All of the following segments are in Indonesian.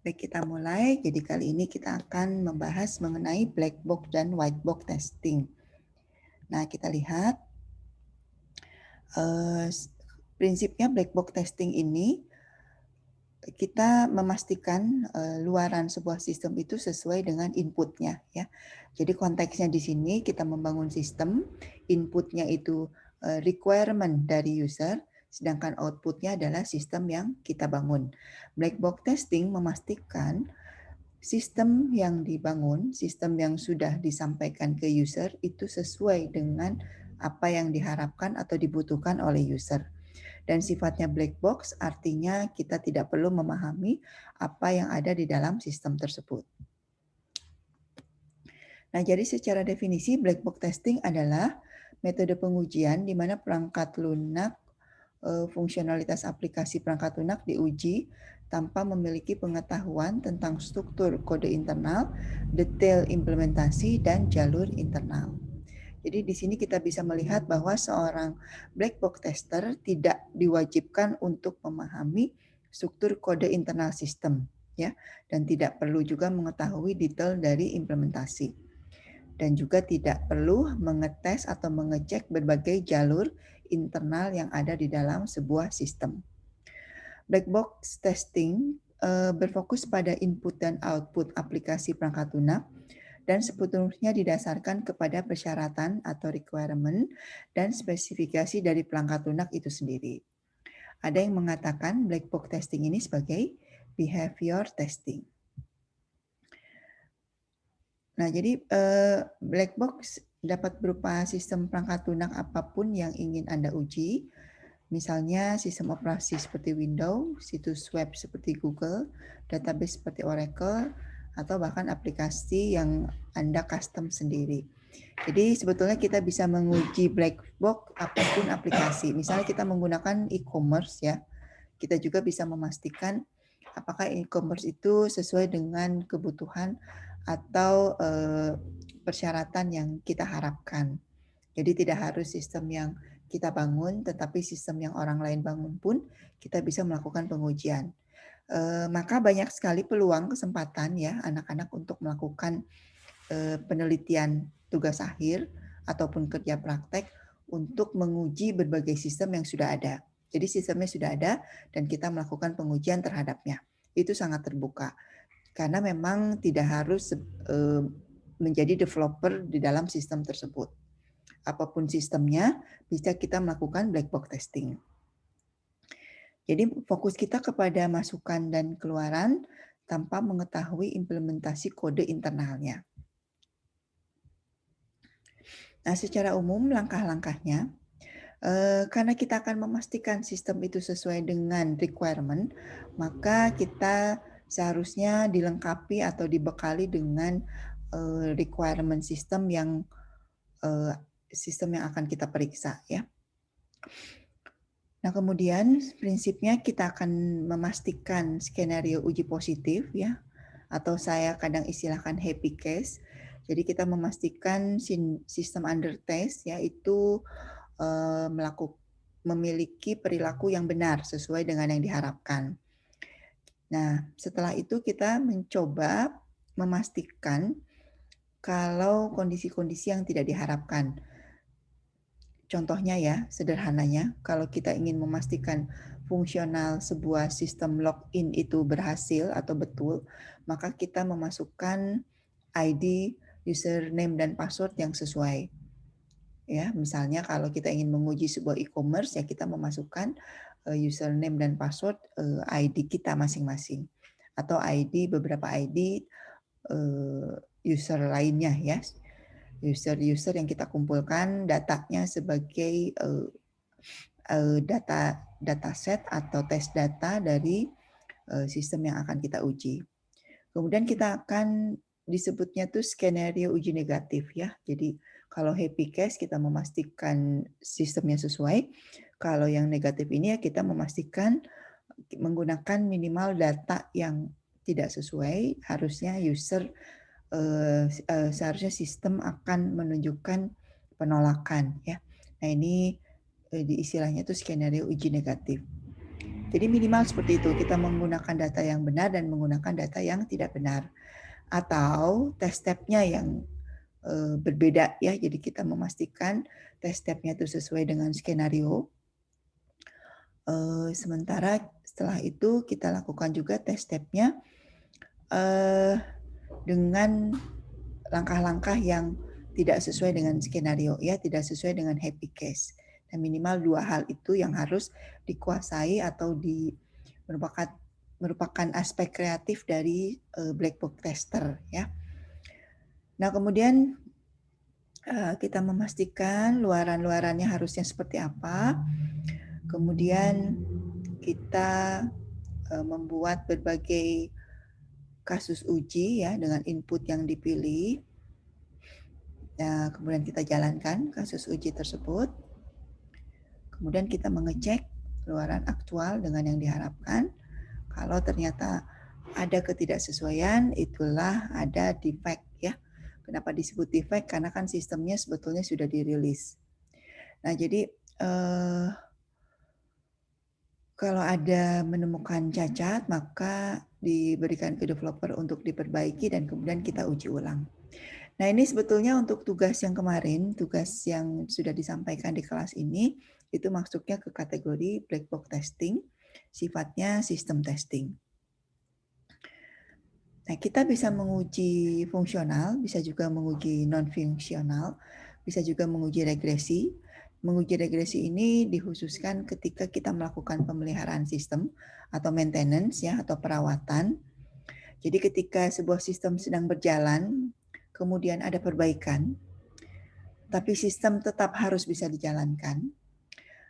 Baik, kita mulai. Jadi kali ini kita akan membahas mengenai black box dan white box testing. Nah, kita lihat prinsipnya black box testing ini kita memastikan luaran sebuah sistem itu sesuai dengan inputnya, ya. Jadi konteksnya di sini kita membangun sistem, inputnya itu requirement dari user, sedangkan outputnya adalah sistem yang kita bangun. Black box testing memastikan sistem yang dibangun, sistem yang sudah disampaikan ke user itu sesuai dengan apa yang diharapkan atau dibutuhkan oleh user. Dan sifatnya black box artinya kita tidak perlu memahami apa yang ada di dalam sistem tersebut. Nah, jadi secara definisi black box testing adalah metode pengujian di mana perangkat lunak, fungsionalitas aplikasi perangkat lunak diuji tanpa memiliki pengetahuan tentang struktur kode internal, detail implementasi, dan jalur internal. Jadi di sini kita bisa melihat bahwa seorang black box tester tidak diwajibkan untuk memahami struktur kode internal sistem, ya, dan tidak perlu juga mengetahui detail dari implementasi. Dan juga tidak perlu mengetes atau mengecek berbagai jalur internal yang ada di dalam sebuah sistem. Black box testing berfokus pada input dan output aplikasi perangkat lunak dan sepenuhnya didasarkan kepada persyaratan atau requirement dan spesifikasi dari perangkat lunak itu sendiri. Ada yang mengatakan black box testing ini sebagai behavior testing. Nah, jadi black box dapat berupa sistem perangkat lunak apapun yang ingin Anda uji, misalnya sistem operasi seperti Windows, situs web seperti Google, database seperti Oracle, atau bahkan aplikasi yang Anda custom sendiri. Jadi sebetulnya kita bisa menguji black box apapun aplikasi. Misalnya kita menggunakan e-commerce, ya, kita juga bisa memastikan apakah e-commerce itu sesuai dengan kebutuhan atau persyaratan yang kita harapkan. Jadi tidak harus sistem yang kita bangun, tetapi sistem yang orang lain bangun pun kita bisa melakukan pengujian. Maka banyak sekali peluang kesempatan, ya, anak-anak untuk melakukan penelitian tugas akhir ataupun kerja praktek untuk menguji berbagai sistem yang sudah ada. Jadi sistemnya sudah ada dan kita melakukan pengujian terhadapnya. Itu sangat terbuka karena memang tidak harus menjadi developer di dalam sistem tersebut. Apapun sistemnya, bisa kita melakukan black box testing. Jadi fokus kita kepada masukan dan keluaran tanpa mengetahui implementasi kode internalnya. Nah, secara umum langkah-langkahnya, karena kita akan memastikan sistem itu sesuai dengan requirement, maka kita seharusnya dilengkapi atau dibekali dengan requirement sistem yang akan kita periksa, ya. Nah, kemudian prinsipnya kita akan memastikan skenario uji positif, ya, atau saya kadang istilahkan happy case. Jadi kita memastikan sistem under test, yaitu memiliki perilaku yang benar sesuai dengan yang diharapkan. Nah, setelah itu kita mencoba memastikan kalau kondisi-kondisi yang tidak diharapkan. Contohnya, ya, sederhananya, kalau kita ingin memastikan fungsional sebuah sistem login itu berhasil atau betul, maka kita memasukkan ID, username, dan password yang sesuai. Ya, misalnya kalau kita ingin menguji sebuah e-commerce, ya kita memasukkan username dan password ID kita masing-masing atau beberapa ID user lainnya, ya. User-user yang kita kumpulkan datanya sebagai dataset atau tes data dari sistem yang akan kita uji. Kemudian kita akan disebutnya tuh skenario uji negatif, ya. Jadi kalau happy case kita memastikan sistemnya sesuai. Kalau yang negatif ini ya kita memastikan menggunakan minimal data yang tidak sesuai, harusnya seharusnya sistem akan menunjukkan penolakan, ya. Nah, ini di istilahnya itu skenario uji negatif. Jadi minimal seperti itu, kita menggunakan data yang benar dan menggunakan data yang tidak benar. Atau test step-nya yang berbeda ya. Jadi kita memastikan test step-nya itu sesuai dengan skenario. Sementara setelah itu kita lakukan juga test step-nya dengan langkah-langkah yang tidak sesuai dengan skenario ya, tidak sesuai dengan happy case. Dan minimal 2 hal itu yang harus dikuasai atau merupakan aspek kreatif dari black box tester ya. Nah, kemudian kita memastikan luaran-luarannya harusnya seperti apa. Kemudian kita membuat berbagai kasus uji ya dengan input yang dipilih. Nah, kemudian kita jalankan kasus uji tersebut. Kemudian kita mengecek luaran aktual dengan yang diharapkan. Kalau ternyata ada ketidaksesuaian, itulah ada defect ya. Kenapa disebut defect? Karena kan sistemnya sebetulnya sudah dirilis. Nah, jadi kalau ada menemukan cacat, maka diberikan ke developer untuk diperbaiki dan kemudian kita uji ulang. Nah, ini sebetulnya untuk tugas yang kemarin, tugas yang sudah disampaikan di kelas ini, itu masuknya ke kategori black box testing, sifatnya sistem testing. Nah, kita bisa menguji fungsional, bisa juga menguji non-fungsional, bisa juga menguji regresi. Menguji regresi ini dikhususkan ketika kita melakukan pemeliharaan sistem atau maintenance ya atau perawatan. Jadi ketika sebuah sistem sedang berjalan, kemudian ada perbaikan, tapi sistem tetap harus bisa dijalankan,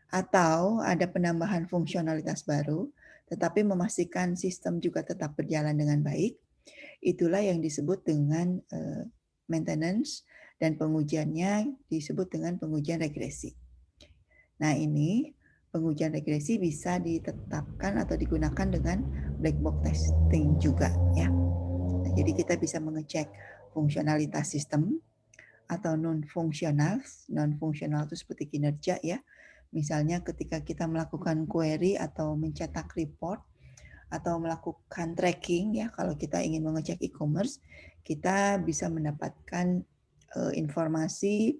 atau ada penambahan fungsionalitas baru, tetapi memastikan sistem juga tetap berjalan dengan baik, itulah yang disebut dengan maintenance dan pengujiannya disebut dengan pengujian regresi. Nah, ini pengujian regresi bisa ditetapkan atau digunakan dengan black box testing juga ya. Nah, jadi kita bisa mengecek fungsionalitas sistem atau non-fungsional. Non-fungsional itu seperti kinerja ya. Misalnya ketika kita melakukan query atau mencetak report atau melakukan tracking ya, kalau kita ingin mengecek e-commerce, kita bisa mendapatkan informasi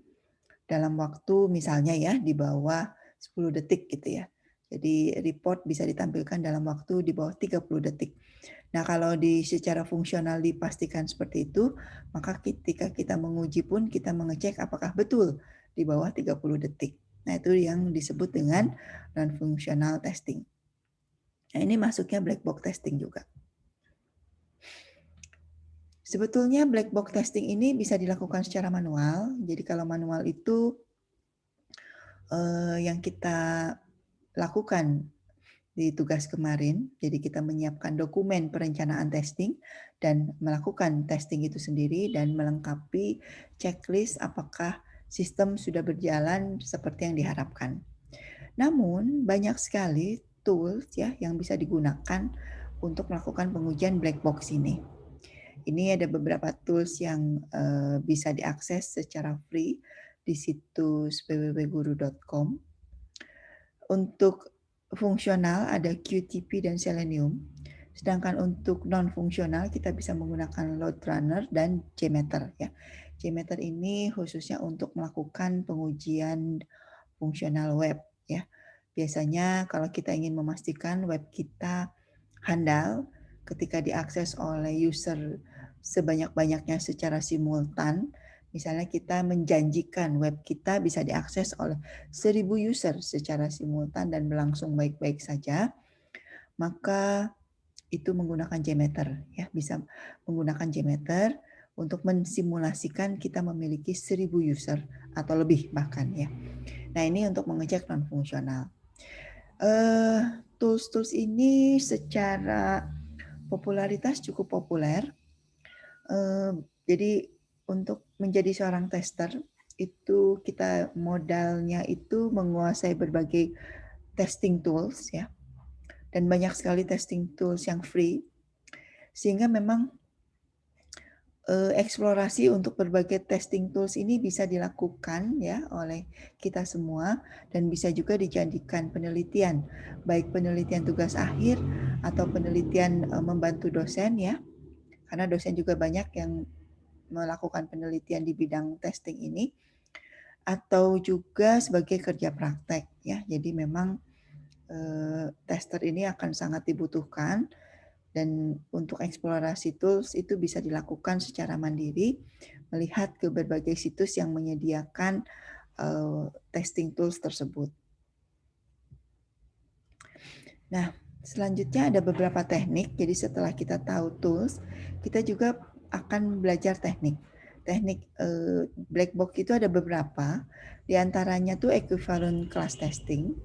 dalam waktu misalnya ya di bawah 10 detik gitu ya. Jadi report bisa ditampilkan dalam waktu di bawah 30 detik. Nah, kalau secara fungsional dipastikan seperti itu, maka ketika kita menguji pun kita mengecek apakah betul di bawah 30 detik. Nah, itu yang disebut dengan non-functional testing. Nah, ini masuknya black box testing juga. Sebetulnya black box testing ini bisa dilakukan secara manual. Jadi kalau manual itu yang kita lakukan di tugas kemarin. Jadi kita menyiapkan dokumen perencanaan testing dan melakukan testing itu sendiri dan melengkapi checklist apakah sistem sudah berjalan seperti yang diharapkan. Namun banyak sekali tools ya yang bisa digunakan untuk melakukan pengujian black box ini. Ini ada beberapa tools yang bisa diakses secara free di situs www.guru.com. Untuk fungsional ada QTP dan Selenium. Sedangkan untuk non-fungsional kita bisa menggunakan LoadRunner dan JMeter ya. JMeter ini khususnya untuk melakukan pengujian fungsional web ya. Biasanya kalau kita ingin memastikan web kita handal ketika diakses oleh user sebanyak-banyaknya secara simultan, misalnya kita menjanjikan web kita bisa diakses oleh 1000 user secara simultan dan berlangsung baik-baik saja, maka itu menggunakan JMeter ya, bisa menggunakan JMeter untuk mensimulasikan kita memiliki 1000 user atau lebih bahkan ya. Nah, ini untuk mengecek non fungsional. Tools-tools ini secara popularitas cukup populer. Jadi untuk menjadi seorang tester itu kita modalnya itu menguasai berbagai testing tools ya. Dan banyak sekali testing tools yang free. Sehingga memang eksplorasi untuk berbagai testing tools ini bisa dilakukan ya oleh kita semua dan bisa juga dijadikan penelitian, baik penelitian tugas akhir atau penelitian membantu dosen ya, karena dosen juga banyak yang melakukan penelitian di bidang testing ini, atau juga sebagai kerja praktek ya. Jadi memang tester ini akan sangat dibutuhkan. Dan untuk eksplorasi tools itu bisa dilakukan secara mandiri, melihat ke berbagai situs yang menyediakan testing tools tersebut. Nah, selanjutnya ada beberapa teknik. Jadi setelah kita tahu tools, kita juga akan belajar teknik. Teknik black box itu ada beberapa. Di antaranya tuh equivalent class testing,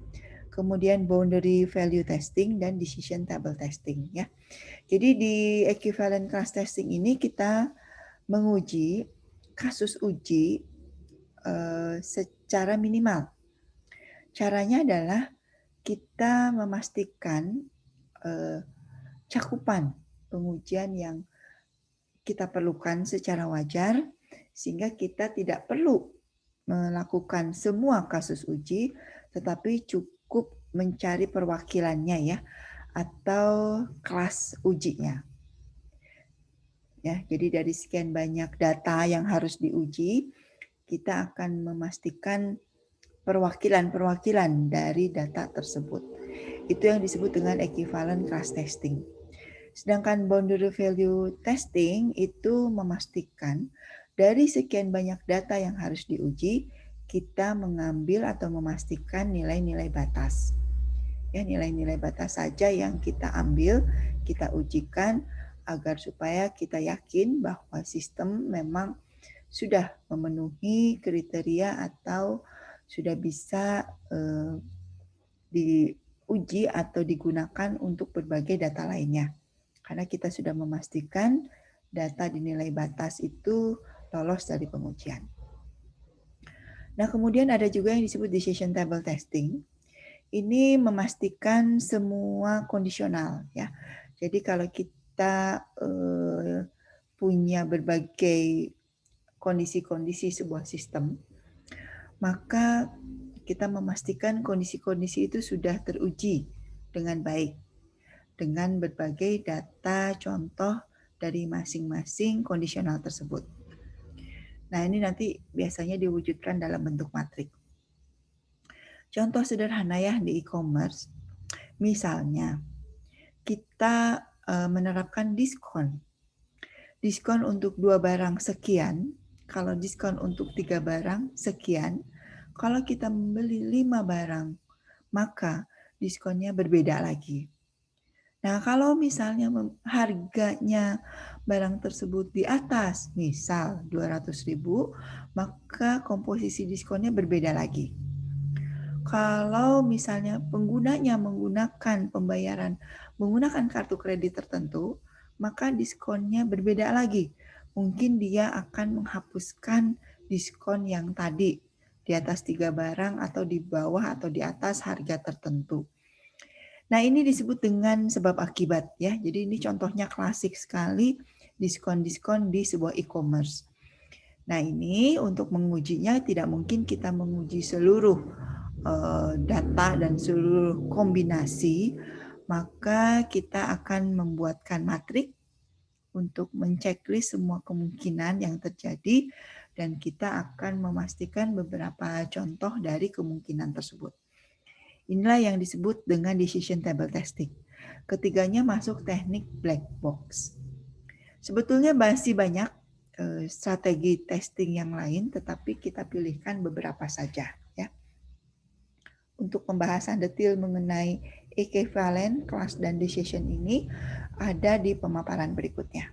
kemudian boundary value testing, dan decision table testing ya. Jadi di equivalent class testing ini kita menguji kasus uji secara minimal. Caranya adalah kita memastikan cakupan pengujian yang kita perlukan secara wajar, sehingga kita tidak perlu melakukan semua kasus uji, tetapi cukup mencari perwakilannya ya, atau kelas ujinya. Ya, jadi dari sekian banyak data yang harus diuji, kita akan memastikan perwakilan-perwakilan dari data tersebut. Itu yang disebut dengan equivalent class testing. Sedangkan boundary value testing itu memastikan dari sekian banyak data yang harus diuji, kita mengambil atau memastikan nilai-nilai batas. Ya, nilai-nilai batas saja yang kita ambil, kita ujikan agar supaya kita yakin bahwa sistem memang sudah memenuhi kriteria atau sudah bisa diuji atau digunakan untuk berbagai data lainnya. Karena kita sudah memastikan data dinilai batas itu lolos dari pengujian. Nah, kemudian ada juga yang disebut decision table testing. Ini memastikan semua kondisional ya. Jadi kalau kita punya berbagai kondisi-kondisi sebuah sistem, maka kita memastikan kondisi-kondisi itu sudah teruji dengan baik dengan berbagai data contoh dari masing-masing kondisional tersebut. Nah, ini nanti biasanya diwujudkan dalam bentuk matrik. Contoh sederhana ya di e-commerce, misalnya kita menerapkan diskon. Diskon untuk 2 barang sekian, kalau diskon untuk 3 barang sekian, kalau kita membeli 5 barang, maka diskonnya berbeda lagi. Nah, kalau misalnya harganya barang tersebut di atas, misal 200.000, maka komposisi diskonnya berbeda lagi. Kalau misalnya penggunanya menggunakan pembayaran menggunakan kartu kredit tertentu, maka diskonnya berbeda lagi. Mungkin dia akan menghapuskan diskon yang tadi di atas 3 barang atau di bawah atau di atas harga tertentu. Nah, ini disebut dengan sebab akibat ya. Jadi ini contohnya klasik sekali diskon-diskon di sebuah e-commerce. Nah, ini untuk mengujinya tidak mungkin kita menguji seluruh data dan seluruh kombinasi, maka kita akan membuatkan matrik untuk menceklis semua kemungkinan yang terjadi dan kita akan memastikan beberapa contoh dari kemungkinan tersebut. Inilah yang disebut dengan decision table testing. Ketiganya masuk teknik black box. Sebetulnya masih banyak strategi testing yang lain, tetapi kita pilihkan beberapa saja. Ya. Untuk pembahasan detail mengenai equivalent, class, dan decision ini ada di pemaparan berikutnya.